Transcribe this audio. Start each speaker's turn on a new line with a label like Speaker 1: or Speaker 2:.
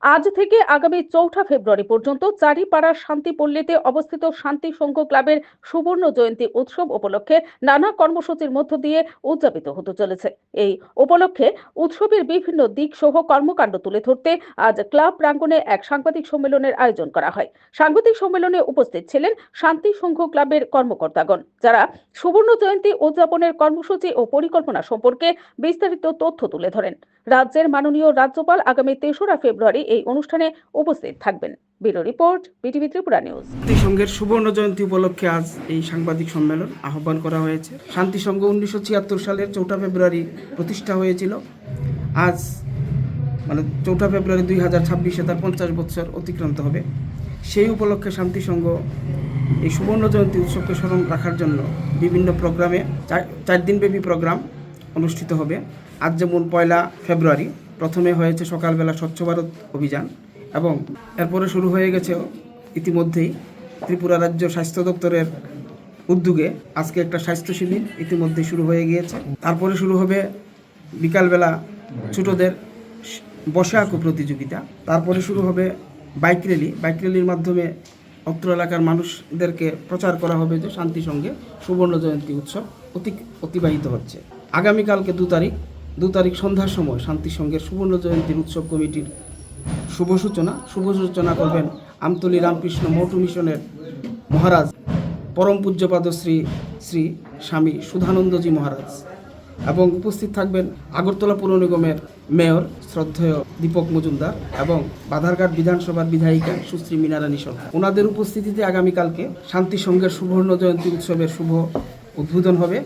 Speaker 1: আজ থেকে আগামী ৪ঠা ফেব্রুয়ারি পর্যন্ত চারিপাড়ার শান্তিপল্লীতে অবস্থিত শান্তি সংঘ ক্লাবের সুবর্ণ জয়ন্তী উৎসব উপলক্ষে নানা কর্মসূচির মধ্য দিয়ে উদযাপিত হতে চলেছে। এই উপলক্ষে উৎসবের বিভিন্ন দিক সহ কর্মকাণ্ড তুলে ধরতে আজ ক্লাব প্রাঙ্গণে এক সাংবাদিক সম্মেলনের আয়োজন করা হয়। সাংবাদিক সম্মেলনে উপস্থিত ছিলেন শান্তি সংঘ ক্লাবের কর্মকর্তাগণ, যারা সুবর্ণ জয়ন্তী উদযাপনের কর্মসূচি ও পরিকল্পনা সম্পর্কে বিস্তারিত তথ্য তুলে ধরেন। রাজ্যের মাননীয় রাজ্যপাল আগামী ৩রা ফেব্রুয়ারি এই অনুষ্ঠানে উপস্থিত থাকবেন। Bureau report, BTV Tripura news.
Speaker 2: শান্তিসংঘের সুবর্ণ জয়ন্তী উপলক্ষে আজ এই সাংবাদিক সম্মেলন আহ্বান করা হয়েছে। শান্তিসংঘ 1976 সালের 4ঠা ফেব্রুয়ারি প্রতিষ্ঠা হয়েছিল। আজ মানে 4ঠা ফেব্রুয়ারি 2026-এ তার 50 বছর অতিক্রান্ত হবে। সেই উপলক্ষে শান্তিসংঘ এই সুবর্ণ জয়ন্তী উৎসবকে স্মরণ রাখার জন্য বিভিন্ন প্রোগ্রামে 4 দিনব্যাপী প্রোগ্রাম অনুষ্ঠিত হবে। আজ যেমন 1 ফেব্রুয়ারি প্রথমে হয়েছে সকালবেলা স্বচ্ছ ভারত অভিযান, এবং এরপরে শুরু হয়ে গেছে ইতিমধ্যেই ত্রিপুরা রাজ্য স্বাস্থ্য দপ্তরের উদ্যোগে আজকে একটা স্বাস্থ্য শিবির ইতিমধ্যেই শুরু হয়ে গিয়েছে। তারপরে শুরু হবে বিকালবেলা ছোটদের বসে আঁকো প্রতিযোগিতা। তারপরে শুরু হবে বাইক র্যালির মাধ্যমে অত্র এলাকার মানুষদেরকে প্রচার করা হবে যে শান্তিসংঘে সুবর্ণ জয়ন্তী উৎসব অতিবাহিত হচ্ছে। আগামীকালকে 2 তারিখ সন্ধ্যার সময় শান্তিসংঘের সুবর্ণ জয়ন্তীর উৎসব কমিটির শুভ সূচনা করবেন আমতলী রামকৃষ্ণ মঠ মিশনের মহারাজ পরম পূজ্যপাদ শ্রী শ্রী স্বামী সুধানন্দজি মহারাজ, এবং উপস্থিত থাকবেন আগরতলা পৌর নিগমের মেয়র শ্রদ্ধেয় দীপক মজুমদার এবং বাধারঘাট বিধানসভার বিধায়িকা সুশ্রী মীনারানী সরকার। ওনাদের উপস্থিতিতে আগামীকালকে শান্তিসংঘের সুবর্ণ জয়ন্তী উৎসবের শুভ উদ্বোধন হবে।